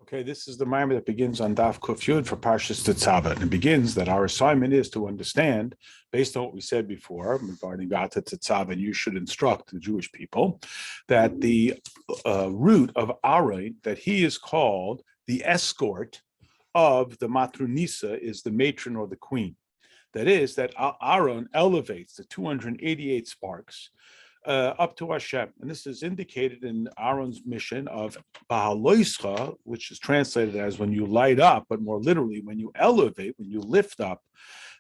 Okay, this is the mimer that begins on Daf Kuf Yud for Parshas Tetzaveh. And it begins that our assignment is to understand, based on what we said before regarding Gata Tetzaveh, and you should instruct the Jewish people, that the root of Aaron, that he is called the escort of the Matronisa, is the matron or the queen. That is, that Aaron elevates the 288 sparks up to Hashem. And this is indicated in Aaron's mission of Bahaloischa, which is translated as when you light up, but more literally, when you elevate, when you lift up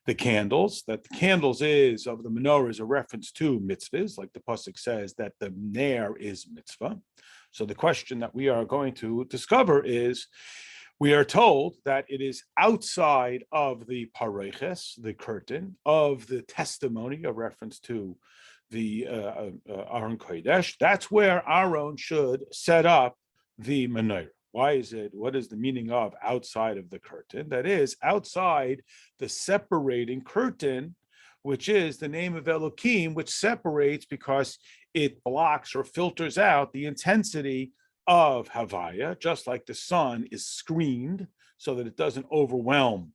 the candles, that the candles is of the menorah is a reference to mitzvahs, like the pasuk says that the ner is mitzvah. So the question that we are going to discover is, we are told that it is outside of the pareches, the curtain, of the testimony, a reference to the Aron Kodesh. That's where Aaron should set up the menorah. Why is it? What is the meaning of outside of the curtain? That is, outside the separating curtain, which is the name of Elohim, which separates because it blocks or filters out the intensity of Havaya, just like the sun is screened so that it doesn't overwhelm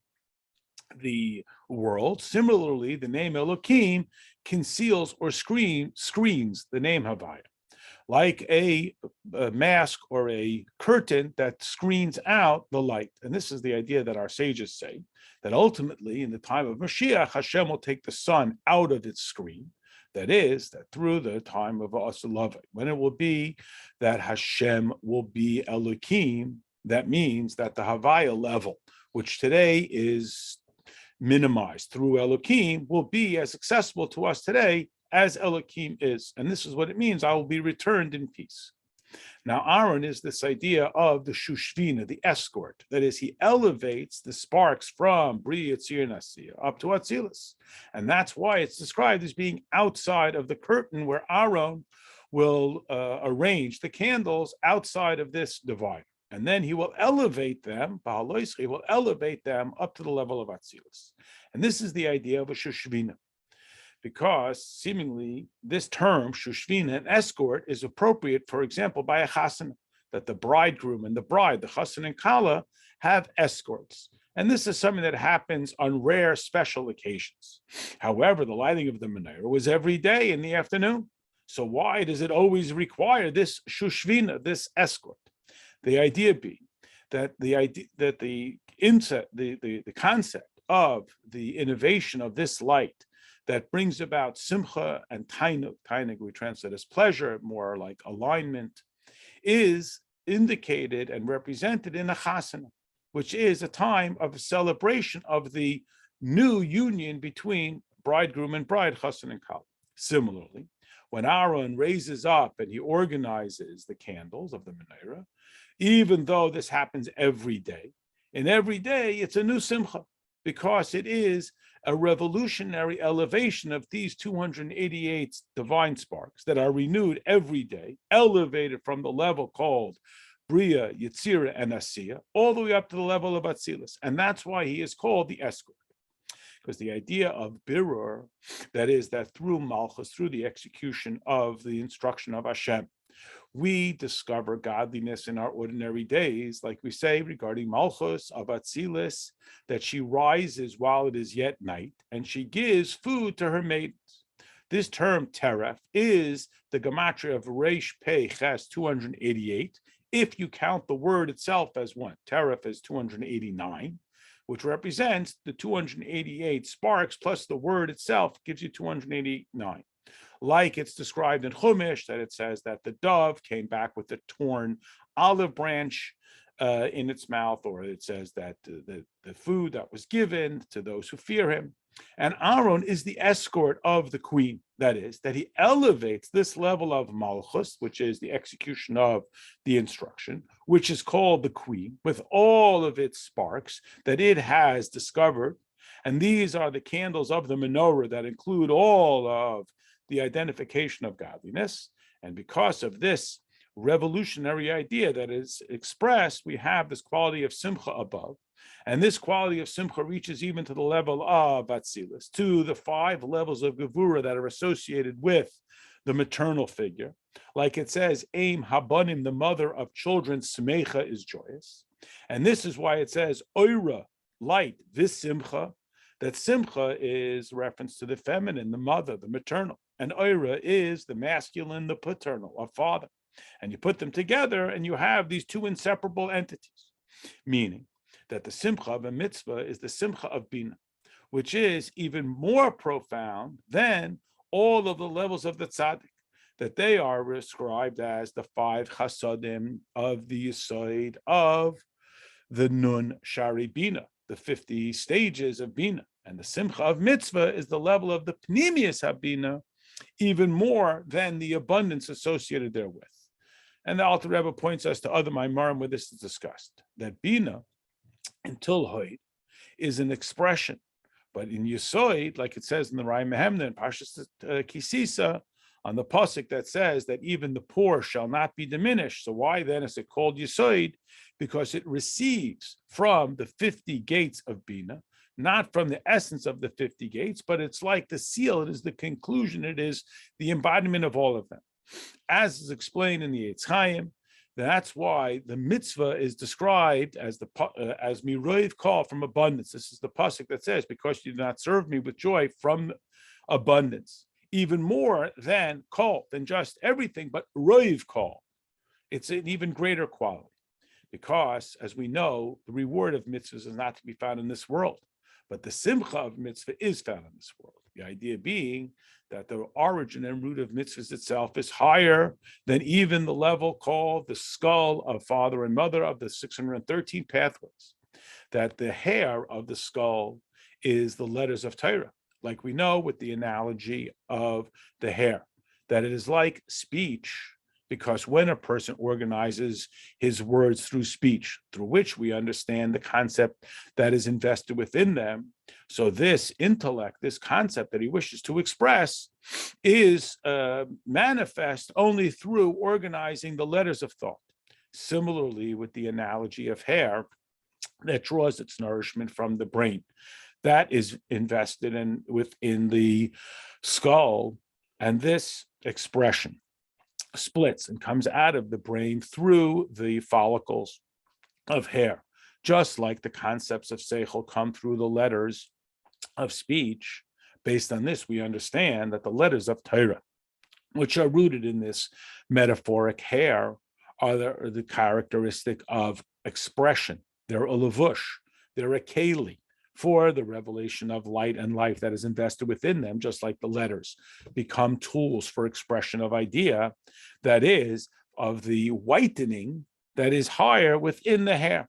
the world. Similarly, the name Elohim conceals or screens the name Havaya, like a mask or a curtain that screens out the light. And this is the idea that our sages say, that ultimately in the time of Mashiach, Hashem will take the sun out of its screen. That is, that through the time of Asalavah, when it will be that Hashem will be Elohim, that means that the Havaya level, which today is minimized through Elohim, will be as accessible to us today as Elohim is. And this is what it means: I will be returned in peace. Now, Aaron is this idea of the Shushvina, the escort. That is, he elevates the sparks from Bri, Yitzir, Nasiya up to Atzilus. And that's why it's described as being outside of the curtain, where Aaron will arrange the candles outside of this divider. And then he will elevate them, he will elevate them up to the level of Atzilus. And this is the idea of a Shushvina, because seemingly this term, Shushvina, an escort, is appropriate, for example, by a chasana, that the bridegroom and the bride, the chassan and kala, have escorts. And this is something that happens on rare special occasions. However, the lighting of the menorah was every day in the afternoon. So why does it always require this Shushvina, this escort? The idea being that the concept of the innovation of this light that brings about simcha and tainug we translate as pleasure, more like alignment, is indicated and represented in a chasana, which is a time of celebration of the new union between bridegroom and bride, chassan and kala. Similarly, when Aaron raises up and he organizes the candles of the menorah, even though this happens every day, and every day it's a new simcha, because it is a revolutionary elevation of these 288 divine sparks that are renewed every day, elevated from the level called Bria, Yetzira, and Asiya, all the way up to the level of Atzilus. And that's why he is called the escort. Because the idea of birur, that is, that through Malchus, through the execution of the instruction of Hashem, we discover godliness in our ordinary days, like we say regarding Malchus of Atzilus, that she rises while it is yet night, and she gives food to her maidens. This term, teref, is the gematria of Reish Pei Ches 288, if you count the word itself as one. Teref is 289, which represents the 288 sparks plus the word itself gives you 289. Like it's described in Chumash, that it says that the dove came back with a torn olive branch in its mouth, or it says that the food that was given to those who fear him. And Aaron is the escort of the queen. That is, that he elevates this level of malchus, which is the execution of the instruction, which is called the queen, with all of its sparks that it has discovered. And these are the candles of the menorah that include all of the identification of godliness. And because of this revolutionary idea that is expressed, we have this quality of simcha above. And this quality of simcha reaches even to the level of Atzilus, to the 5 levels of Gevura that are associated with the maternal figure. Like it says, Aim Habanim, the mother of children, Smecha is joyous. And this is why it says, Oira, light, this simcha, that simcha is reference to the feminine, the mother, the maternal. And Oira is the masculine, the paternal, a father. And you put them together and you have these two inseparable entities, meaning that the simcha of a mitzvah is the simcha of bina, which is even more profound than all of the levels of the tzaddik, that they are described as the 5 chasadim of the yesod of the nun shari bina, the 50 stages of bina. And the simcha of mitzvah is the level of the pnimius habina, even more than the abundance associated therewith. And the Alter Rebbe points us to other Maimarim where this is discussed, that bina in Tulhoid is an expression, but in Yesod, like it says in the Rai Mehemna in Parshas Kisisa, on the pasuk that says that even the poor shall not be diminished. So why then is it called Yesod? Because it receives from the 50 gates of bina, not from the essence of the 50 gates, but it's like the seal. It is the conclusion. It is the embodiment of all of them. As is explained in the Eitz Chaim, that's why the mitzvah is described as as miroiv call from abundance. This is the pasuk that says, because you do not serve me with joy from abundance, even more than call, than just everything, but roiv call. It's an even greater quality, because as we know, the reward of mitzvahs is not to be found in this world, but the simcha of mitzvah is found in this world. The idea being that the origin and root of mitzvahs itself is higher than even the level called the skull of father and mother of the 613 pathways. That the hair of the skull is the letters of Torah, like we know with the analogy of the hair, that it is like speech, because when a person organizes his words through speech, through which we understand the concept that is invested within them, so this intellect, this concept that he wishes to express, is manifest only through organizing the letters of thought. Similarly, with the analogy of hair that draws its nourishment from the brain, that is invested within the skull, and this expression splits and comes out of the brain through the follicles of hair, just like the concepts of seichel come through the letters of speech. Based on this, we understand that the letters of Torah, which are rooted in this metaphoric hair, are the characteristic of expression. They're a levush, they're a keli for the revelation of light and life that is invested within them, just like the letters become tools for expression of idea, that is, of the whitening that is higher within the hair.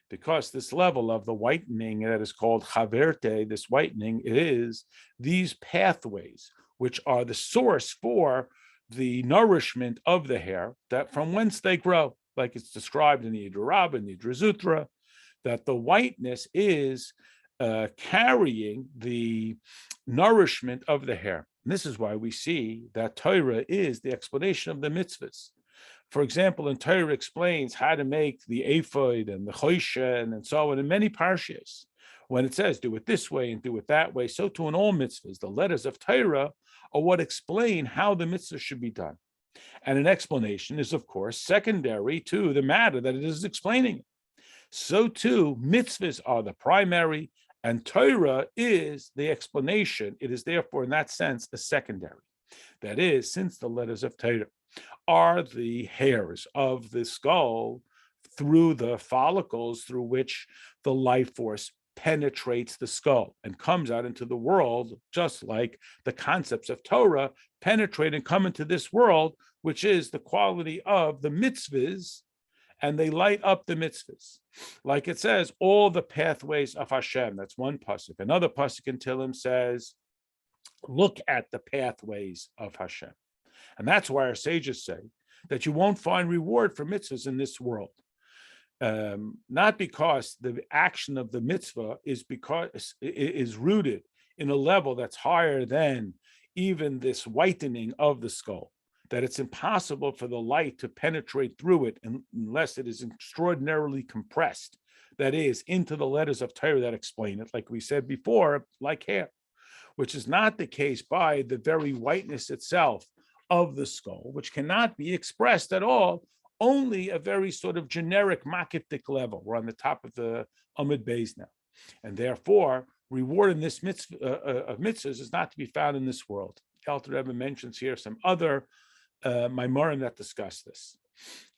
Because this level of the whitening that is called chaverte, this whitening, is these pathways, which are the source for the nourishment of the hair, that from whence they grow, like it's described in the Yidra Rabbah and the Yidra Zutra, that the whiteness is carrying the nourishment of the hair. And this is why we see that Torah is the explanation of the mitzvahs. For example, in Torah explains how to make the ephod and the choshen and so on in many parshas. When it says do it this way and do it that way, so too in all mitzvahs, the letters of Torah are what explain how the mitzvah should be done. And an explanation is, of course, secondary to the matter that it is explaining. So too, mitzvahs are the primary, and Torah is the explanation. It is therefore, in that sense, a secondary. That is, since the letters of Torah are the hairs of the skull through the follicles through which the life force penetrates the skull and comes out into the world, just like the concepts of Torah penetrate and come into this world, which is the quality of the mitzvahs, and they light up the mitzvahs. Like it says, all the pathways of Hashem. That's one pasuk. Another pasuk in Tehillim says, look at the pathways of Hashem. And that's why our sages say that you won't find reward for mitzvahs in this world. Not because the action of the mitzvah is rooted in a level that's higher than even this whitening of the skull, that it's impossible for the light to penetrate through it unless it is extraordinarily compressed, that is, into the letters of Torah that explain it, like we said before, like hair, which is not the case by the very whiteness itself of the skull, which cannot be expressed at all, only a very sort of generic makitic level. We're on the top of the Amud Beis now. And therefore, reward in this mitzvah of mitzvahs is not to be found in this world. Alter Rebbe mentions here some other Maimorim that discuss this.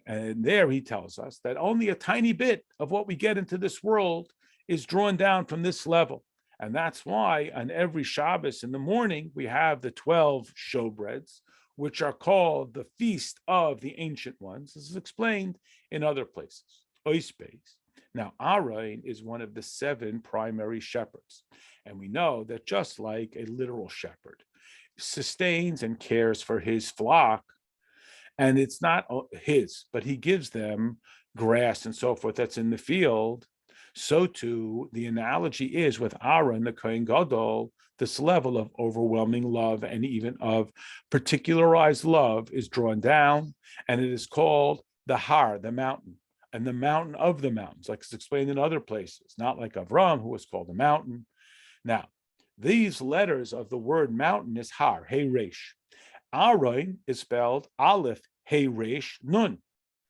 And there he tells us that only a tiny bit of what we get into this world is drawn down from this level. And that's why on every Shabbos in the morning, we have the 12 showbreads, which are called the Feast of the Ancient Ones. This is explained in other places. Oisbeis. Now, Aaron is one of the 7 primary shepherds. And we know that just like a literal shepherd sustains and cares for his flock, and it's not his, but he gives them grass and so forth that's in the field, so too the analogy is with Aaron, the Kohen Gadol, this level of overwhelming love and even of particularized love is drawn down, and it is called the Har, the mountain, and the mountain of the mountains, like it's explained in other places, not like Avram, who was called a mountain. Now, these letters of the word mountain is Har, Hey Resh. Aaron is spelled Aleph, Hey Resh, Nun.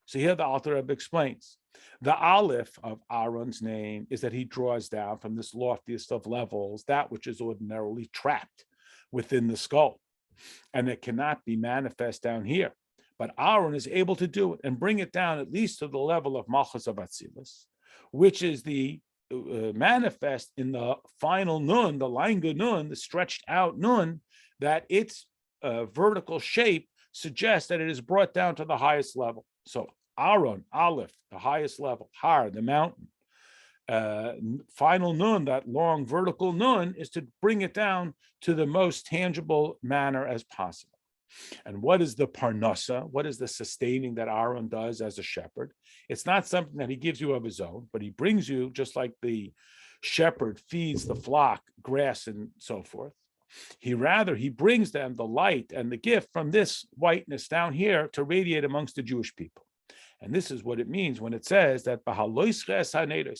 So here the Alter Rebbe explains. The Aleph of Aaron's name is that he draws down from this loftiest of levels that which is ordinarily trapped within the skull, and it cannot be manifest down here. But Aaron is able to do it and bring it down at least to the level of Malchus of Atzilus, which is the manifest in the final Nun, the Lainga Nun, the stretched out Nun, that its vertical shape suggests that it is brought down to the highest level. So Aaron, Aleph, the highest level, Har, the mountain. Final Nun, that long vertical Nun, is to bring it down to the most tangible manner as possible. And what is the parnasa? What is the sustaining that Aaron does as a shepherd? It's not something that he gives you of his own, but he brings you, just like the shepherd feeds the flock grass and so forth. He brings them the light and the gift from this whiteness down here to radiate amongst the Jewish people. And this is what it means when it says that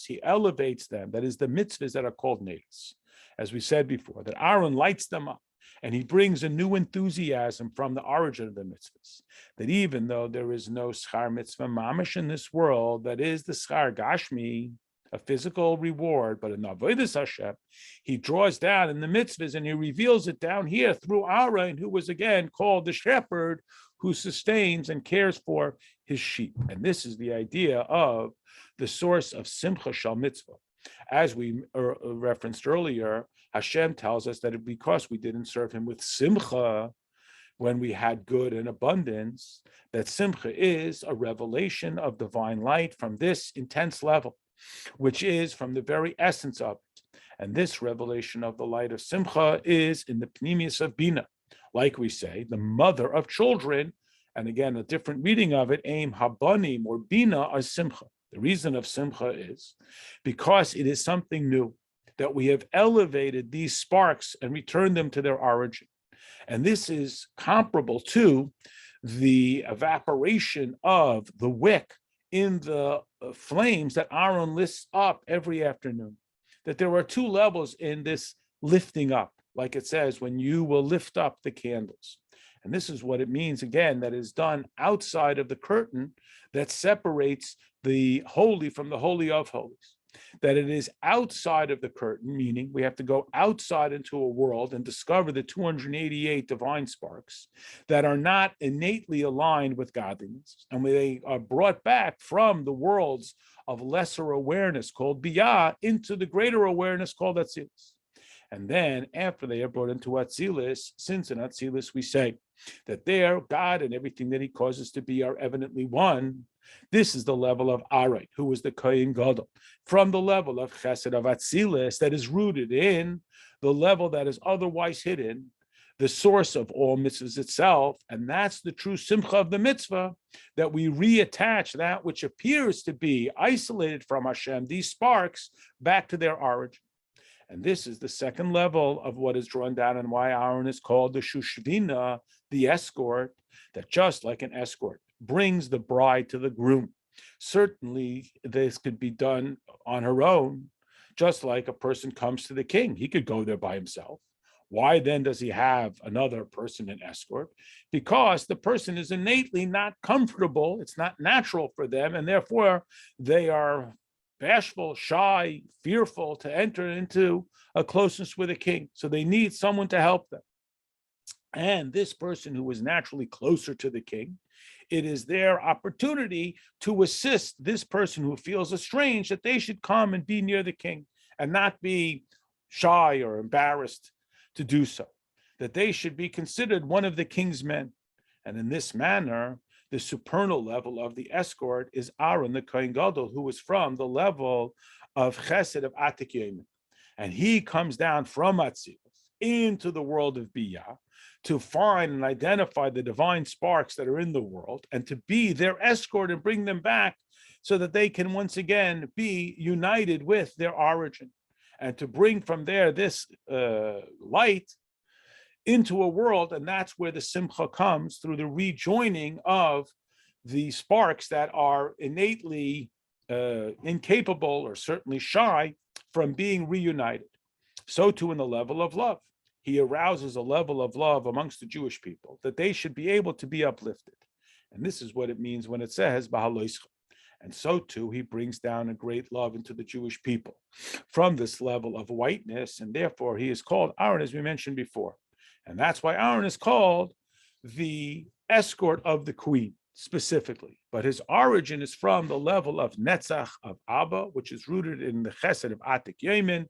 he elevates them. That is the mitzvahs that are called nedos. As we said before, that Aaron lights them up and he brings a new enthusiasm from the origin of the mitzvahs. That even though there is no schar mitzvah mamish in this world, that is the schar gashmi, a physical reward, but in avodas Hashem, he draws down in the mitzvahs and he reveals it down here through Aaron, who was again called the shepherd, who sustains and cares for his sheep. And this is the idea of the source of simcha shal mitzvah. As we referenced earlier, Hashem tells us that because we didn't serve him with simcha when we had good and abundance, that simcha is a revelation of divine light from this intense level, which is from the very essence of it. And this revelation of the light of simcha is in the pnimius of bina, like we say, the mother of children. And again, a different reading of it, aim habanim or bina are simcha. The reason of simcha is because it is something new, that we have elevated these sparks and returned them to their origin. And this is comparable to the evaporation of the wick in the flames that Aaron lifts up every afternoon. That there are 2 levels in this lifting up, like it says, when you will lift up the candles. And this is what it means, again, that is done outside of the curtain that separates the holy from the holy of holies. That it is outside of the curtain, meaning we have to go outside into a world and discover the 288 divine sparks that are not innately aligned with godliness. And when they are brought back from the worlds of lesser awareness called Biyah into the greater awareness called Atzilus. And then after they are brought into Atzilus, since in Atzilus we say that there, God and everything that he causes to be are evidently one, this is the level of Aaron, who is the Kohen Gadol, from the level of Chesed of Atzilus that is rooted in the level that is otherwise hidden, the source of all mitzvahs itself. And that's the true simcha of the mitzvah, that we reattach that which appears to be isolated from Hashem, these sparks, back to their origin. And this is the second level of what is drawn down and why Aaron is called the Shushvina, the escort, that just like an escort brings the bride to the groom. Certainly this could be done on her own, just like a person comes to the king. He could go there by himself. Why then does he have another person in escort? Because the person is innately not comfortable. It's not natural for them, and therefore they are bashful, shy, fearful to enter into a closeness with a king. So they need someone to help them. And this person who is naturally closer to the king, it is their opportunity to assist this person who feels estranged that they should come and be near the king and not be shy or embarrassed to do so, that they should be considered one of the king's men. And in this manner, the supernal level of the escort is Aaron, the Kohen Gadol, who is from the level of Chesed of Atik Yemen. And he comes down from Atzilus into the world of Biyah to find and identify the divine sparks that are in the world and to be their escort and bring them back so that they can once again be united with their origin and to bring from there this light into a world. And that's where the simcha comes, through the rejoining of the sparks that are innately incapable or certainly shy from being reunited. So too in the level of love. He arouses a level of love amongst the Jewish people that they should be able to be uplifted. And this is what it means when it says, Bahaloischa. And so too, he brings down a great love into the Jewish people from this level of whiteness. And therefore, he is called Aaron, as we mentioned before. And that's why Aaron is called the escort of the queen, specifically. But his origin is from the level of Netzach of Abba, which is rooted in the Chesed of Atik Yemen,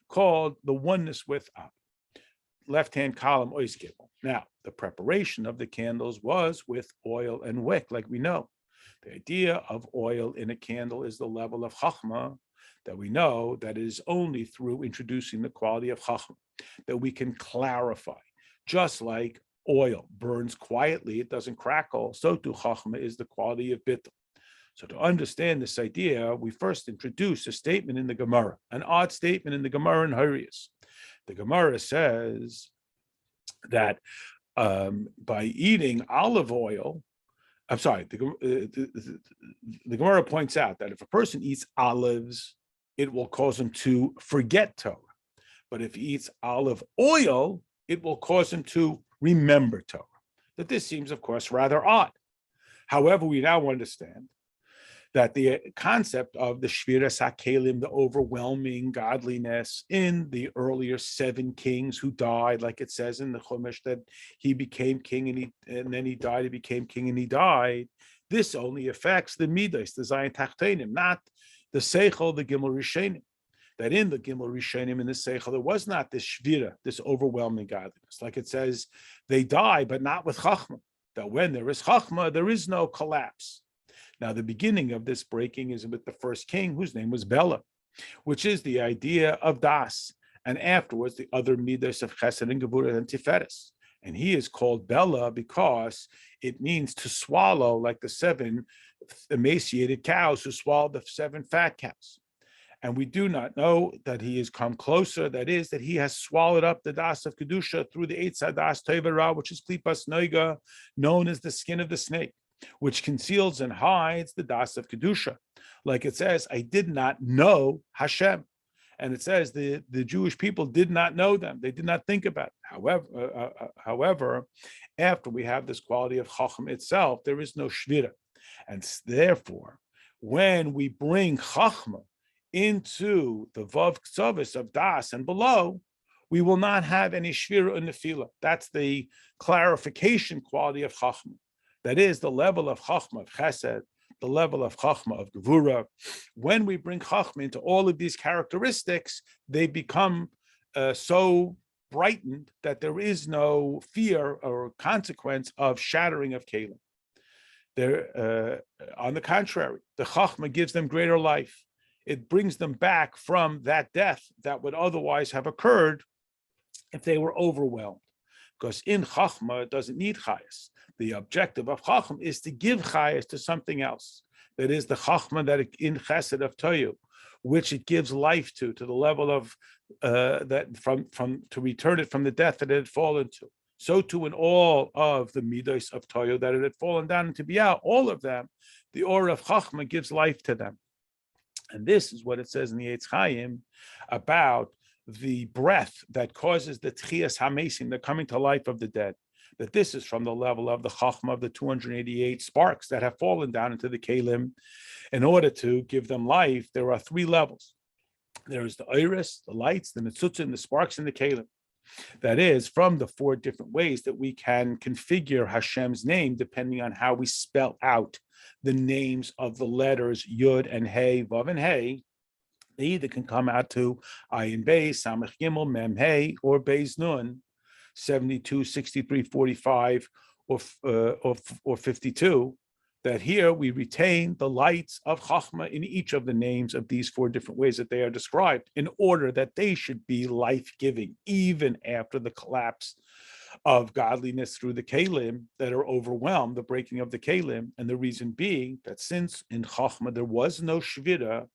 called the oneness with Abba. Left-hand column, Ois Gimel. Now, the preparation of the candles was with oil and wick, like we know. The idea of oil in a candle is the level of Chachma, that we know that it is only through introducing the quality of Chachma that we can clarify. Just like oil burns quietly, it doesn't crackle, so too Chachma is the quality of Bittul. So to understand this idea, we first introduce a statement in the Gemara, an odd statement in the Gemara in Harius. The Gemara says that by eating olive oil, the Gemara points out that if a person eats olives, it will cause him to forget Torah. But if he eats olive oil, it will cause him to remember Torah. That this seems, of course, rather odd. However, we now understand that the concept of the Shviras HaKelim, the overwhelming godliness in the earlier 7 kings who died, like it says in the Chumash, that he became king and then he died, he became king and he died. This only affects the Midas, the Zayin Tachtenim, not the Seichel, the Gimel Rishenim. That in the Gimel Rishenim, in the Seichel, there was not this Shvira, this overwhelming godliness. Like it says, they die, but not with Chachma. That when there is Chachma, there is no collapse. Now, the beginning of this breaking is with the first king, whose name was Bela, which is the idea of Das, and afterwards the other midas of Chesed and Gevurah and Tiferes. And he is called Bela because it means to swallow, like the 7 emaciated cows who swallowed the 7 fat cows. And we do not know that he has come closer, that is, that he has swallowed up the Das of Kedusha through the Eitz HaDas Tevera, which is Klipas Noiga, known as the skin of the snake, which conceals and hides the Das of Kedusha. Like it says, I did not know Hashem. And it says the Jewish people did not know them. They did not think about it. However, after we have this quality of Chacham itself, there is no Shvira. And therefore, when we bring Chachma into the Vav Ktsavis of Das and below, we will not have any Shvira and Nefila. That's the clarification quality of Chachma. That is the level of Chachma of Chesed, the level of Chachma of Gevurah. When we bring Chachma into all of these characteristics, they become so brightened that there is no fear or consequence of shattering of Kalim. On the contrary, the Chachma gives them greater life. It brings them back from that death that would otherwise have occurred if they were overwhelmed. Because in Chachma, it doesn't need Chayas. The objective of Chacham is to give Chayas to something else. That is the Chachma that in Chesed of Toyu, which it gives life to the level of that from to return it from the death that it had fallen to. So too in all of the Midos of Toyu that it had fallen down into Biyah, all of them, the Ohr of Chachma gives life to them. And this is what it says in the Eitz Chaim about the breath that causes the tchias hamesim, the coming to life of the dead, that this is from the level of the chachma of the 288 sparks that have fallen down into the kelim. In order to give them life, there are three levels. There is the iris, the lights, the netzutzim, the sparks, and the kelim. That is from the four different ways that we can configure Hashem's name depending on how we spell out the names of the letters Yud and Hey, Vav and Hey. They either can come out to Ayin Beis, Samech Gimel, Mem Hey, or Beis Nun, 72, 63, 45, or 52. That here we retain the lights of Chachma in each of the names of these four different ways that they are described, in order that they should be life-giving, even after the collapse of godliness through the Kalim that are overwhelmed, the breaking of the Kalim. And the reason being that since in Chachma there was no Shvira,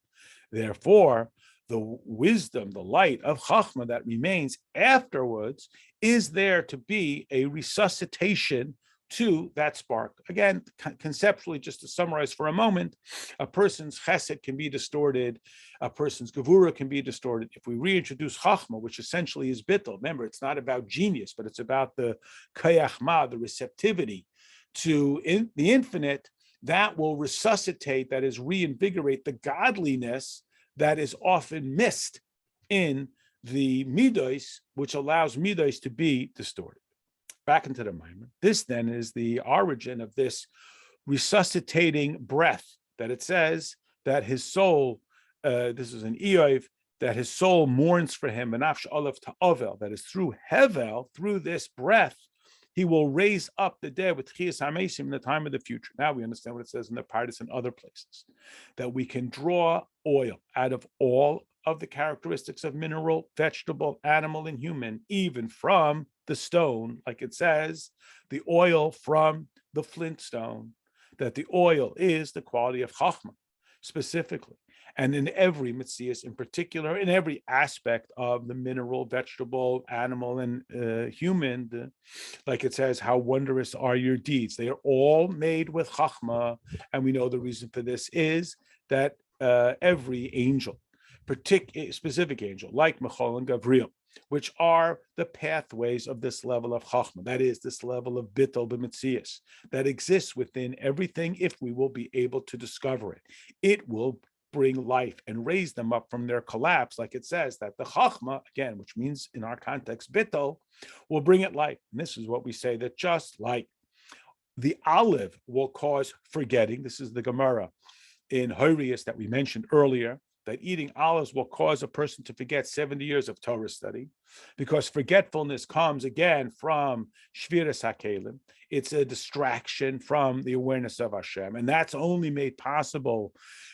therefore, the wisdom, the light of Chachma that remains afterwards is there to be a resuscitation to that spark. Again, conceptually, just to summarize for a moment, a person's chesed can be distorted, a person's gevura can be distorted. If we reintroduce Chachma, which essentially is bittul, remember, it's not about genius, but it's about the kayachma, the receptivity to the infinite, that will resuscitate, that is, reinvigorate the godliness that is often missed in the midos, which allows midos to be distorted. Back into the Maimon. This then is the origin of this resuscitating breath, that it says that his soul, this is an Eov, that his soul mourns for him, Benafsh Olav Ta'ovel, that is through Hevel, through this breath, he will raise up the dead with Chias HaMesim in the time of the future. Now we understand what it says in the Parshas and other places, that we can draw oil out of all of the characteristics of mineral, vegetable, animal, and human, even from the stone, like it says, the oil from the flint stone, that the oil is the quality of Chachma, specifically. And in every Mitzvahs, in particular, in every aspect of the mineral, vegetable, animal, and human, like it says, how wondrous are your deeds. They are all made with Chachma, and we know the reason for this is that every angel, specific angel, like Michal and Gavriel, which are the pathways of this level of Chachma, that is, this level of Bittul b'Mitzvahs, that exists within everything if we will be able to discover it. It will bring life and raise them up from their collapse, like it says, that the Chachma, again, which means in our context, Bittul, will bring it life. And this is what we say, that just like the olive will cause forgetting, this is the Gemara in Horius that we mentioned earlier, that eating olives will cause a person to forget 70 years of Torah study, because forgetfulness comes again from Shviras HaKelim. It's a distraction from the awareness of Hashem, and that's only made possible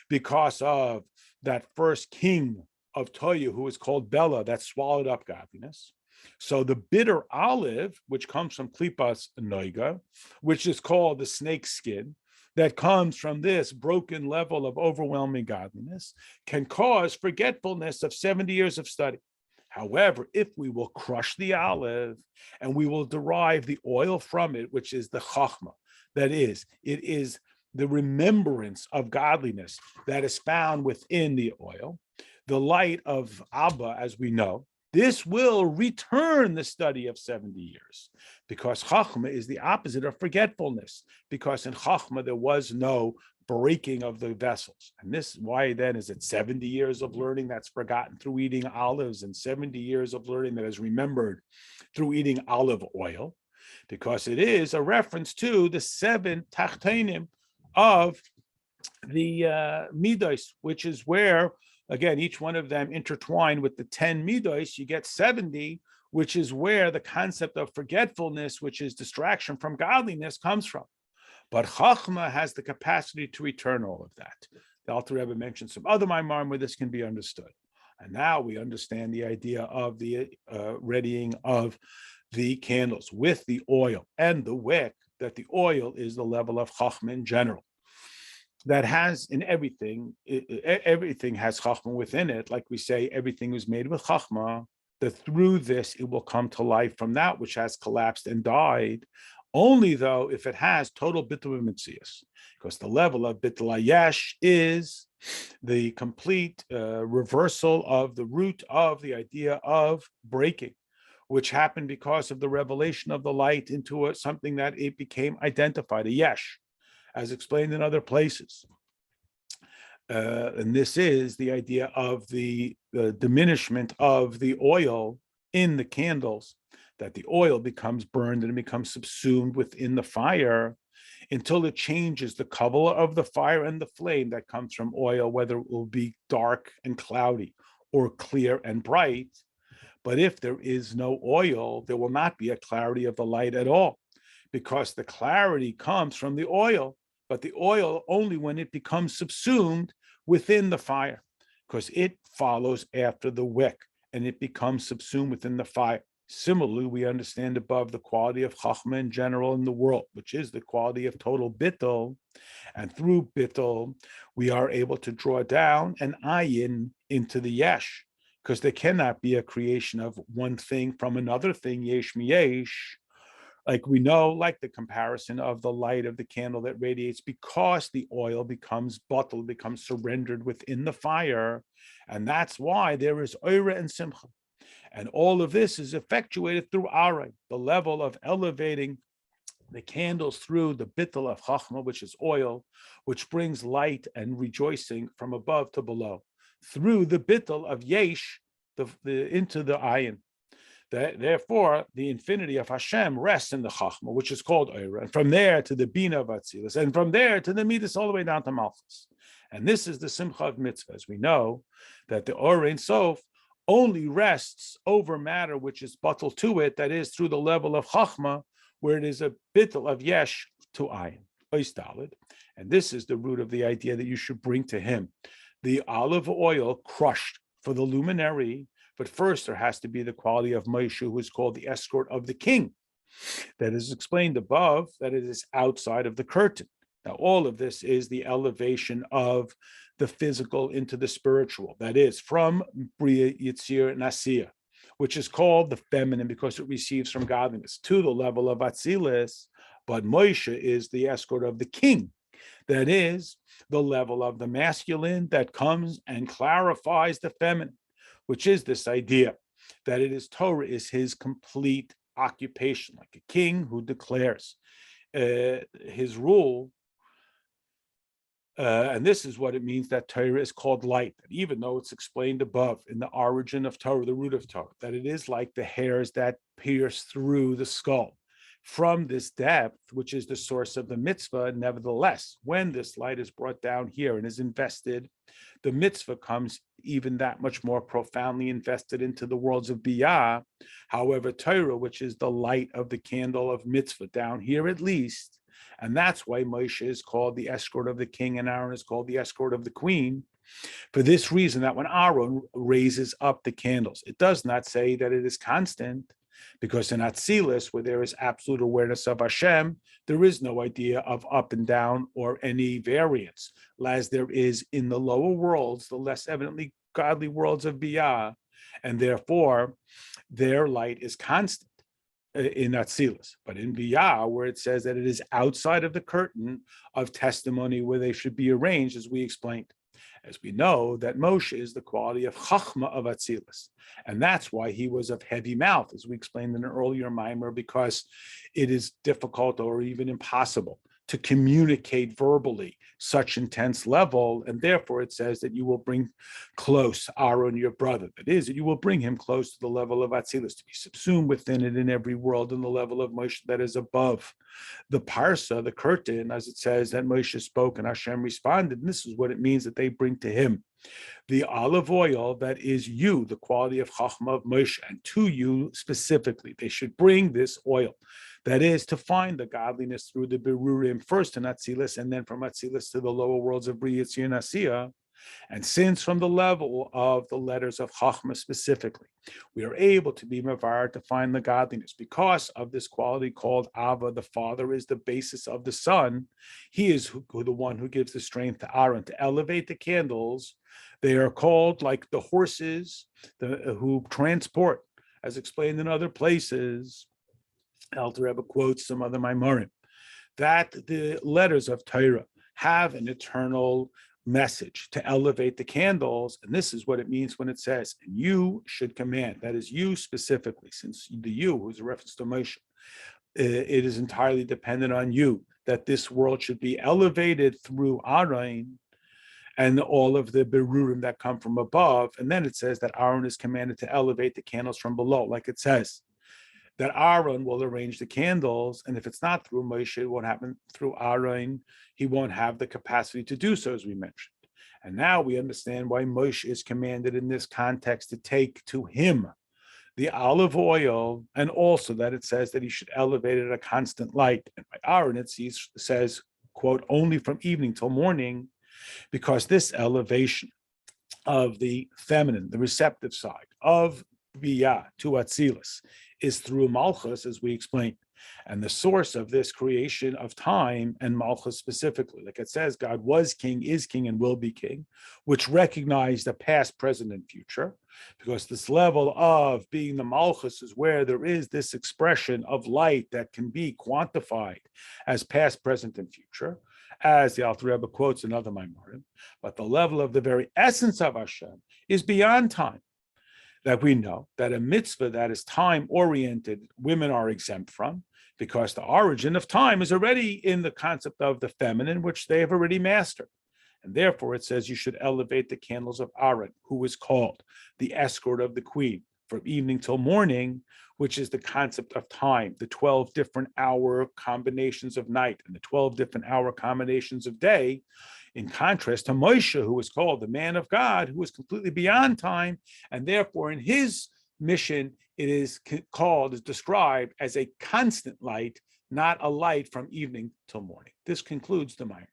because of that first king of Toya, who is called Bela, that swallowed up godliness. So the bitter olive, which comes from Klipas Noiga, which is called the snake skin, that comes from this broken level of overwhelming godliness, can cause forgetfulness of 70 years of study. However, if we will crush the olive and we will derive the oil from it, which is the chachma, that is, it is the remembrance of godliness that is found within the oil, the light of Abba, as we know, this will return the study of 70 years, because Chachma is the opposite of forgetfulness, because in Chachma there was no breaking of the vessels. And this, why then is it 70 years of learning that's forgotten through eating olives, and 70 years of learning that is remembered through eating olive oil? Because it is a reference to the 7 tachtenim of the midos, which is where, again, each one of them intertwined with the 10 midos, you get 70, which is where the concept of forgetfulness, which is distraction from godliness, comes from. But Chachma has the capacity to return all of that. The Alter Rebbe mentioned some other Maimarim where this can be understood. And now we understand the idea of the readying of the candles with the oil and the wick, that the oil is the level of Chachma in general. That has in everything, everything has Chachma within it. Like we say, everything was made with Chachma, that through this it will come to life from that which has collapsed and died. Only though if it has total bittul mitzias, because the level of bittul yesh is the complete reversal of the root of the idea of breaking, which happened because of the revelation of the light into something that it became identified, a yesh, as explained in other places. And this is the idea of the diminishment of the oil in the candles, that the oil becomes burned and it becomes subsumed within the fire until it changes the color of the fire and the flame that comes from oil, whether it will be dark and cloudy or clear and bright. But if there is no oil, there will not be a clarity of the light at all, because the clarity comes from the oil, but the oil only when it becomes subsumed within the fire, because it follows after the wick and it becomes subsumed within the fire. Similarly, we understand above the quality of Chachma in general in the world, which is the quality of total bittul. And through bittul, we are able to draw down an ayin into the yesh, because there cannot be a creation of one thing from another thing, yesh miyesh. Like we know, like the comparison of the light of the candle that radiates, because the oil becomes bottled, becomes surrendered within the fire. And that's why there is oira and simcha. And all of this is effectuated through aray, the level of elevating the candles through the bittul of chachma, which is oil, which brings light and rejoicing from above to below, through the bittul of yesh, into the ayin. Therefore, the infinity of Hashem rests in the chachma, which is called oira, and from there to the bina of atzilus, and from there to the midas, all the way down to malchus. And this is the simcha of mitzvahs. We know that the Or Ein Sof only rests over matter which is batal to it, that is through the level of chachma, where it is a bittul of yesh to ayin, oistalid. And this is the root of the idea that you should bring to him the olive oil crushed for the luminary. But first, there has to be the quality of Moshe, who is called the escort of the king. That is explained above, that it is outside of the curtain. Now, all of this is the elevation of the physical into the spiritual. That is from Bria, Yitzir, Nasiya, which is called the feminine because it receives from godliness, to the level of Atzilus. But Moshe is the escort of the king. That is the level of the masculine that comes and clarifies the feminine, which is this idea that it is Torah is his complete occupation, like a king who declares his rule. And this is what it means that Torah is called light, that even though it's explained above in the origin of Torah, the root of Torah, that it is like the hairs that pierce through the skull. From this depth, which is the source of the mitzvah, nevertheless, when this light is brought down here and is invested, the mitzvah comes even that much more profoundly invested into the worlds of biyah. However, Torah, which is the light of the candle of mitzvah, down here at least, and that's why Moshe is called the escort of the king and Aaron is called the escort of the queen. For this reason, that when Aaron raises up the candles, it does not say that it is constant, because in Atzilus, where there is absolute awareness of Hashem, there is no idea of up and down or any variance, as there is in the lower worlds, the less evidently godly worlds of Biyah, and therefore their light is constant in Atzilus. But in Biyah, where it says that it is outside of the curtain of testimony where they should be arranged, as we explained. As we know that Moshe is the quality of Chachma of Atzilus. And that's why he was of heavy mouth, as we explained in an earlier mimer, because it is difficult or even impossible to communicate verbally such intense level. And therefore it says that you will bring close Aaron, your brother. That is, that you will bring him close to the level of Atzilus, to be subsumed within it in every world, in the level of Moshe that is above the parsa, the curtain, as it says that Moshe spoke and Hashem responded. And this is what it means that they bring to him the olive oil that is you, the quality of Chachma of Moshe, and to you specifically. They should bring this oil. That is to find the godliness through the Berurim, first in Atzilus, and then from Atzilus to the lower worlds of Bria, Yitzir, and Asiya. And since from the level of the letters of Chachma specifically, we are able to be mavar to find the godliness because of this quality called Ava, the father is the basis of the son. He is the one who gives the strength to Aaron to elevate the candles. They are called like the horses who transport, as explained in other places, Alter Rebbe quotes some other Maimorim, that the letters of Torah have an eternal message to elevate the candles. And this is what it means when it says, and you should command. That is you specifically, since the you, who's a reference to Moshe, it is entirely dependent on you, that this world should be elevated through Aaron and all of the berurim that come from above. And then it says that Aaron is commanded to elevate the candles from below, like it says that Aaron will arrange the candles, and if it's not through Moshe, it won't happen through Aaron. He won't have the capacity to do so, as we mentioned. And now we understand why Moshe is commanded in this context to take to him the olive oil, and also that it says that he should elevate it at a constant light. And by Aaron, it says, quote, only from evening till morning, because this elevation of the feminine, the receptive side of Biyah to Atzilus is through Malchus, as we explained. And the source of this creation of time and Malchus specifically, like it says, God was king, is king, and will be king, which recognize the past, present, and future, because this level of being the Malchus is where there is this expression of light that can be quantified as past, present, and future, as the Alter Rebbe quotes in other Maimorim. But the level of the very essence of Hashem is beyond time, that we know that a mitzvah that is time-oriented, women are exempt from, because the origin of time is already in the concept of the feminine, which they have already mastered. And therefore, it says you should elevate the candles of Aaron, who is called the escort of the queen, from evening till morning, which is the concept of time, the 12 different hour combinations of night and the 12 different hour combinations of day, in contrast to Moshe, who is called the man of God, who is completely beyond time, and therefore in his mission, it is described as a constant light, not a light from evening till morning. This concludes the Maimon.